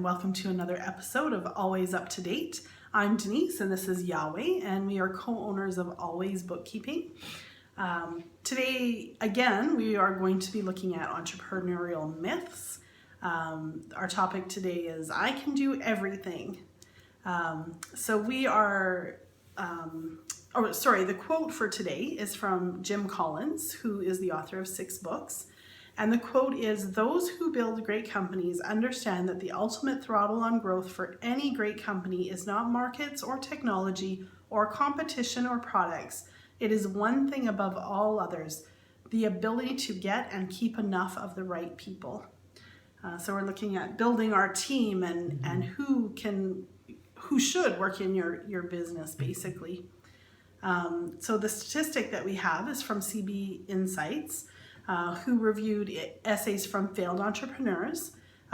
welcome to another episode of Always Up to Date. I'm Denise and this is Yahweh, and we are co-owners of Always Bookkeeping. Today, again, we are going to be looking at entrepreneurial myths. Our topic today is I can do everything. The quote for today is from Jim Collins, who is the author of 6 books. And the quote is, "Those who build great companies understand that the ultimate throttle on growth for any great company is not markets or technology or competition or products. It is one thing above all others, the ability to get and keep enough of the right people." So we're looking at building our team and who should work in your business, basically. So the statistic that we have is from CB Insights, who reviewed essays from failed entrepreneurs.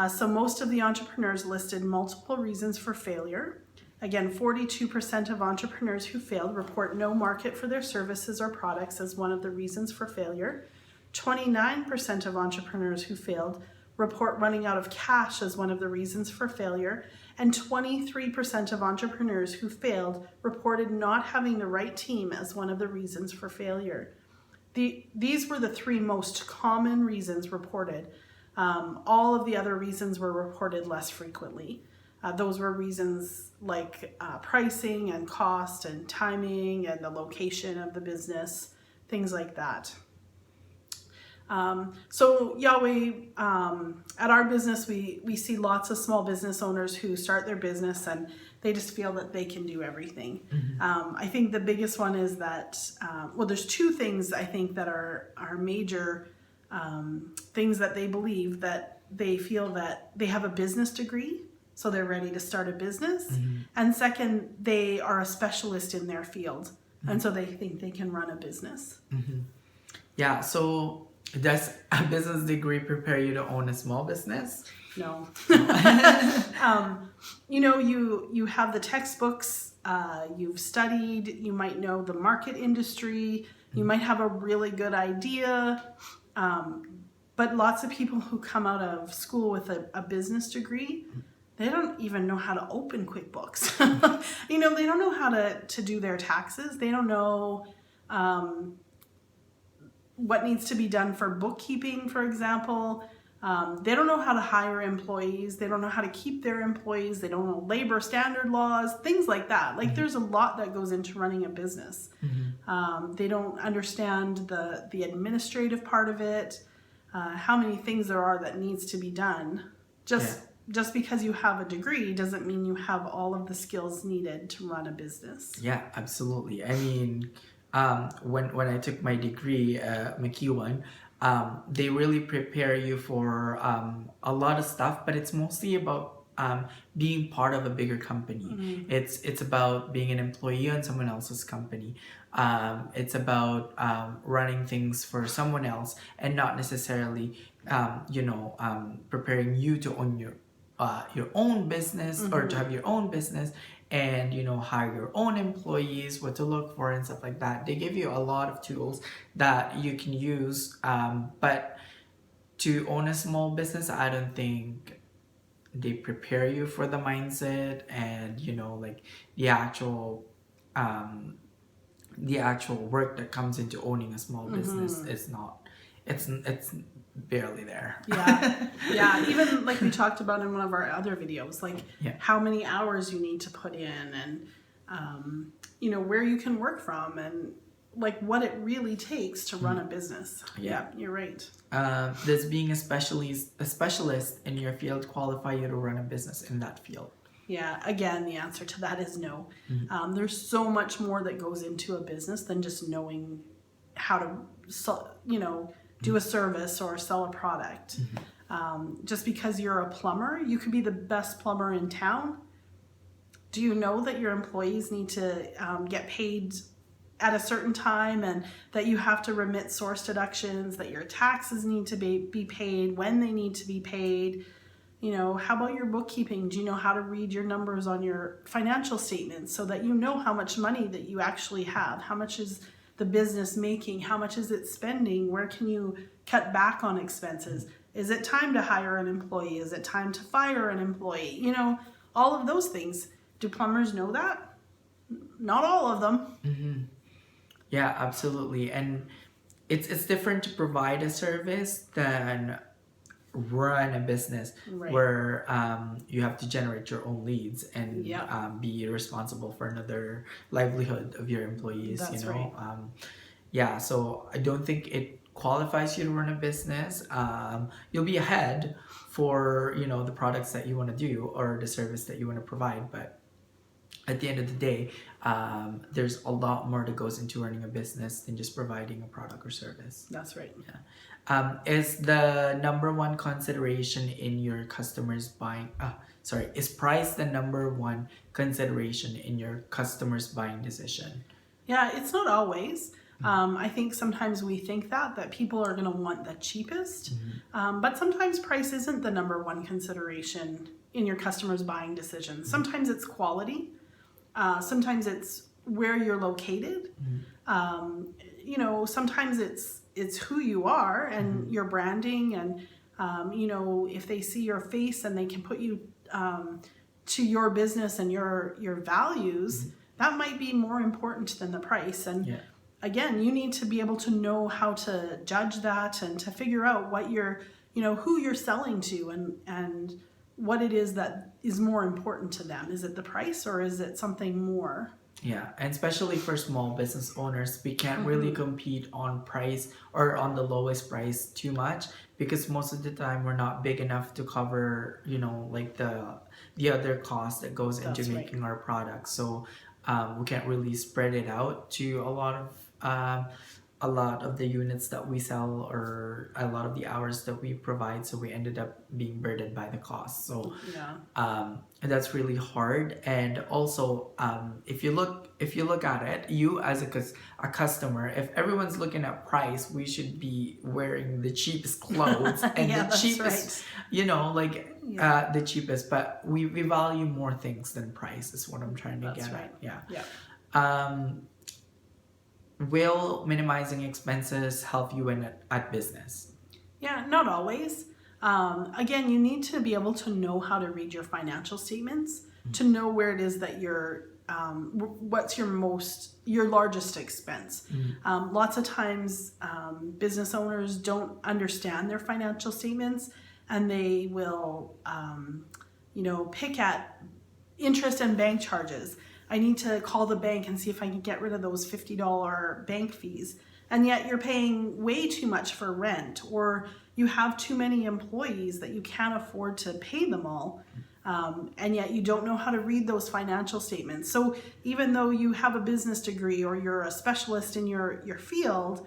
So most of the entrepreneurs listed multiple reasons for failure. Again, 42% of entrepreneurs who failed report no market for their services or products as one of the reasons for failure. 29% of entrepreneurs who failed report running out of cash as one of the reasons for failure. And 23% of entrepreneurs who failed reported not having the right team as one of the reasons for failure. These were the 3 most common reasons reported. All of the other reasons were reported less frequently. Those were reasons like pricing and cost and timing and the location of the business, things like that. So Yahweh, at our business, we see lots of small business owners who start their business and they just feel that they can do everything. I think the biggest one is that, there's 2 things I think that are major things that they believe, that they feel that they have a business degree, so they're ready to start a business. And second, they are a specialist in their field, and so they think they can run a business. Yeah, so does a business degree prepare you to own a small business? No. You have the textbooks, you've studied, you might know the market industry, you might have a really good idea, but lots of people who come out of school with a business degree, they don't even know how to open QuickBooks. They don't know how to do their taxes. They don't know what needs to be done for bookkeeping, for example. They don't know how to hire employees. They don't know how to keep their employees. They don't know labor standard laws, things like that. There's a lot that goes into running a business. They don't understand the administrative part of it, how many things there are that needs to be done. Just because you have a degree doesn't mean you have all of the skills needed to run a business. Yeah, absolutely. I mean, when I took my degree, McEwan, they really prepare you for a lot of stuff, but it's mostly about being part of a bigger company. It's about being an employee on someone else's company. It's about running things for someone else, and not necessarily preparing you to own your own business or to have your own business, and hire your own employees, what to look for and stuff like that. They give you a lot of tools that you can use, but to own a small business, I don't think they prepare you for the mindset and the actual work that comes into owning a small business is not, it's barely there. Yeah. Even like we talked about in one of our other videos, how many hours you need to put in, and where you can work from, and what it really takes to run a business. Yeah, you're right. Does being a specialist in your field qualify you to run a business in that field? Yeah, again, the answer to that is no. There's so much more that goes into a business than just knowing how to do a service or sell a product. Just because you're a plumber, you could be the best plumber in town. Do you know that your employees need to get paid at a certain time, and that you have to remit source deductions, that your taxes need to be paid when they need to be paid? How about your bookkeeping? Do you know how to read your numbers on your financial statements so that you know how much money that you actually have? How much is the business making? How much is it spending? Where can you cut back on expenses? Is it time to hire an employee? Is it time to fire an employee? You know, all of those things. Do plumbers know that? Not all of them. Yeah, absolutely. And it's different to provide a service than run a business where you have to generate your own leads and be responsible for another livelihood of your employees. That's you know, right. Yeah. So I don't think it qualifies you to run a business. You'll be ahead for the products that you want to do or the service that you want to provide, but at the end of the day, there's a lot more that goes into running a business than just providing a product or service. That's right. Is the number one consideration in your customers buying? Is price the number one consideration in your customers' buying decision? Yeah, it's not always. I think sometimes we think that people are going to want the cheapest, but sometimes price isn't the number one consideration in your customers' buying decisions. Sometimes it's quality. Sometimes it's where you're located. You know, sometimes it's who you are and your branding, and you know, if they see your face and they can put you to your business and your values, that might be more important than the price. And again, you need to be able to know how to judge that and to figure out what you're, you know, who you're selling to and what it is that is more important to them. Is it the price or is it something more? Yeah, and especially for small business owners, we can't really compete on price or on the lowest price too much, because most of the time we're not big enough to cover, you know, like the other cost that goes into making our products. So we can't really spread it out to a lot of the units that we sell or a lot of the hours that we provide, so we ended up being burdened by the cost. So and that's really hard. And also if you look at it, you as a customer, if everyone's looking at price, we should be wearing the cheapest clothes and the cheapest, you know, like the cheapest, but we value more things than price is what I'm trying to get at. Will minimizing expenses help you at business? Yeah, not always. Again, you need to be able to know how to read your financial statements, to know where it is that what's your largest expense. Lots of times business owners don't understand their financial statements, and they will you know, pick at interest and bank charges. I need to call the bank and see if I can get rid of those $50 bank fees. And yet you're paying way too much for rent, or you have too many employees that you can't afford to pay them all. And yet you don't know how to read those financial statements. So even though you have a business degree or you're a specialist in your field,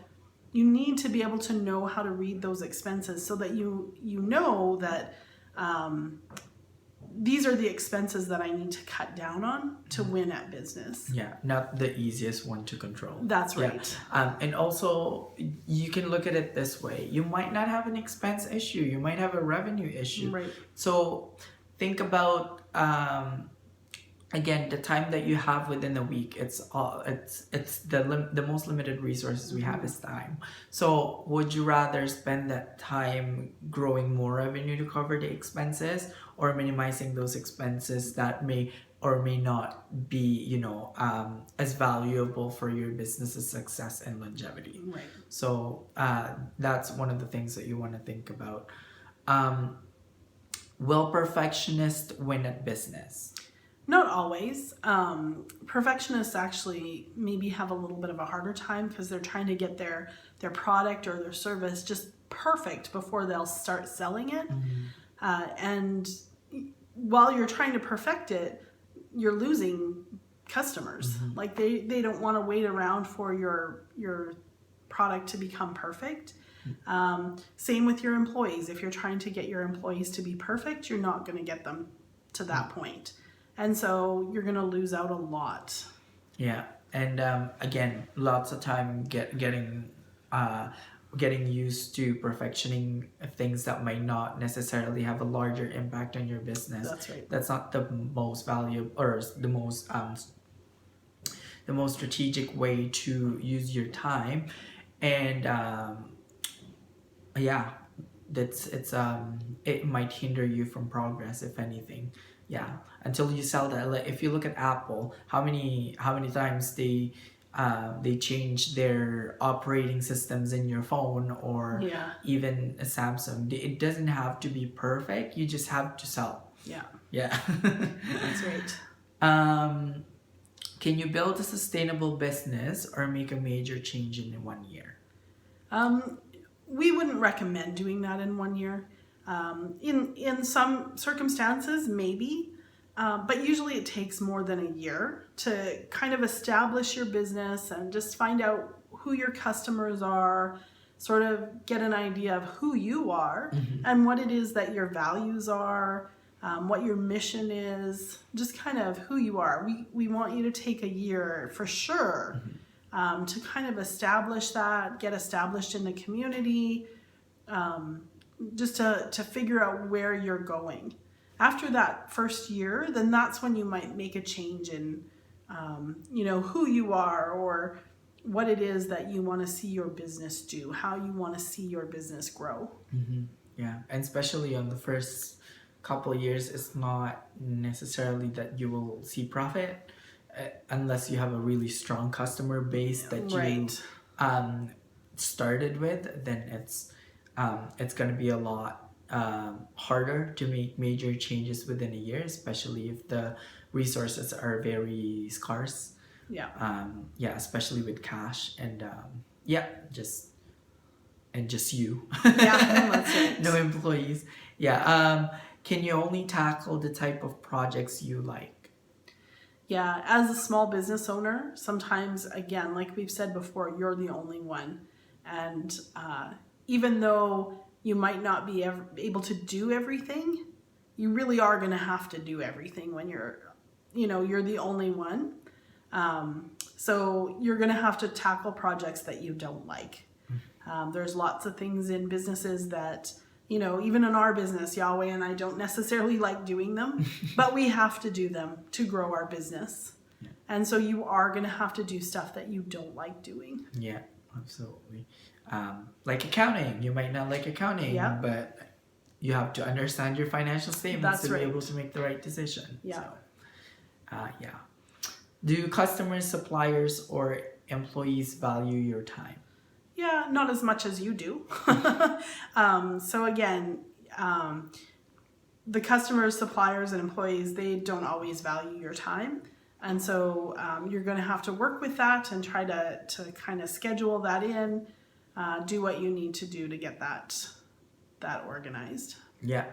you need to be able to know how to read those expenses so that you know that these are the expenses that I need to cut down on to win at business. Yeah, not the easiest one to control. That's right. And also, you can look at it this way. You might not have an expense issue. You might have a revenue issue. Right. So think about, again, the time that you have within the week. It's the most limited resources we have is time. So would you rather spend that time growing more revenue to cover the expenses, or minimizing those expenses that may or may not be, you know, as valuable for your business's success and longevity? Right. So that's one of the things that you want to think about. Will perfectionists win at business? Not always. Perfectionists actually maybe have a little bit of a harder time because they're trying to get their product or their service just perfect before they'll start selling it. And while you're trying to perfect it, you're losing customers. Like they don't want to wait around for your product to become perfect. Same with your employees. If you're trying to get your employees to be perfect, you're not going to get them to that point. And so you're going to lose out a lot. Yeah. And again, lots of time getting used to perfectioning things that might not necessarily have a larger impact on your business. That's right. That's not the most valuable or the most strategic way to use your time. And it might hinder you from progress, if anything. Yeah, until you sell that. Like, if you look at Apple, how many times they change their operating systems in your phone, or Yeah. even a Samsung. It doesn't have to be perfect. You just have to sell. Yeah. Yeah. That's right. Can you build a sustainable business or make a major change in 1 year? We wouldn't recommend doing that in 1 year. In some circumstances, maybe, but usually it takes more than a year to kind of establish your business and just find out who your customers are, sort of get an idea of who you are and what it is that your values are, what your mission is, just kind of who you are. We want you to take a year for sure to kind of establish that, get established in the community, just to figure out where you're going. After that first year, then that's when you might make a change in, who you are or what it is that you want to see your business do, how you want to see your business grow. Yeah, and especially on the first couple of years, it's not necessarily that you will see profit unless you have a really strong customer base that you started with. Then it's going to be a lot harder to make major changes within a year, especially if the resources are very scarce. Especially with cash and just you. That's right. No employees. Can you only tackle the type of projects you like? Yeah, as a small business owner, sometimes, again, like we've said before, you're the only one. And even though you might not be able to do everything, you really are going to have to do everything when you're the only one. So you're going to have to tackle projects that you don't like. There's lots of things in businesses that, even in our business, Yahweh and I don't necessarily like doing them, but we have to do them to grow our business. Yeah. And so you are going to have to do stuff that you don't like doing. Yeah, absolutely. Like accounting, you might not like accounting, but you have to understand your financial statements to be able to make the right decision. Yeah. So, do customers, suppliers, or employees value your time? Yeah, not as much as you do. So again, the customers, suppliers, and employees, they don't always value your time. And so you're going to have to work with that and try to kind of schedule that in, do what you need to do to get that organized. Yeah.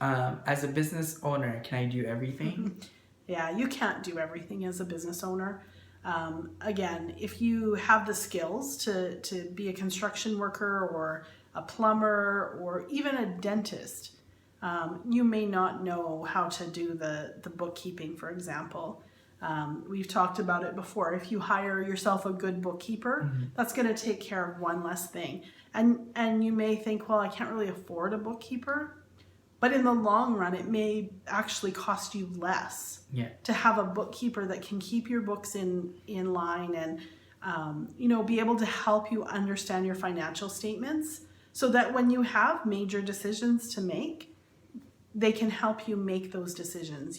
As a business owner, can I do everything? Yeah, you can't do everything as a business owner. Again, if you have the skills to be a construction worker or a plumber or even a dentist, you may not know how to do the bookkeeping, for example. We've talked about it before. If you hire yourself a good bookkeeper, that's going to take care of one less thing. And you may think, well, I can't really afford a bookkeeper. But in the long run, it may actually cost you less to have a bookkeeper that can keep your books in line and, be able to help you understand your financial statements so that when you have major decisions to make, they can help you make those decisions.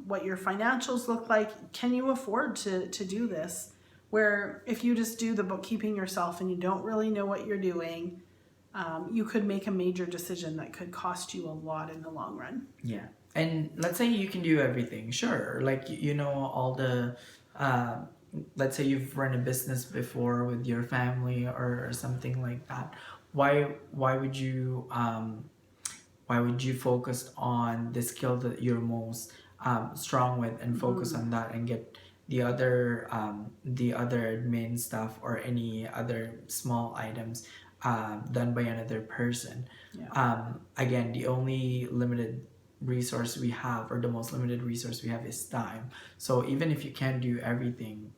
What your financials look like. Can you afford to do this? Where if you just do the bookkeeping yourself and you don't really know what you're doing, you could make a major decision that could cost you a lot in the long run. Yeah. And let's say you can do everything. Sure. Like, all the, let's say you've run a business before with your family or something like that. Why would you focus on the skill that you're most strong with and focus on that and get the other admin stuff or any other small items done by another person? Again, the only limited resource we have, or the most limited resource we have, is time. So even if you can't do everything,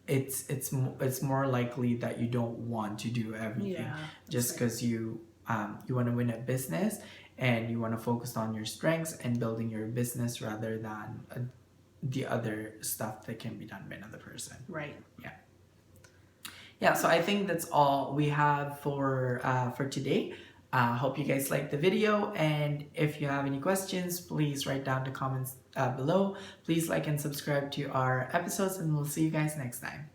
it's more likely that you don't want to do everything just because you want to win a business and you want to focus on your strengths and building your business rather than the other stuff that can be done by another person. Right. yeah, so I think that's all we have for today. Hope you guys liked the video, and if you have any questions, please write down the comments below. Please like and subscribe to our episodes, and we'll see you guys next time.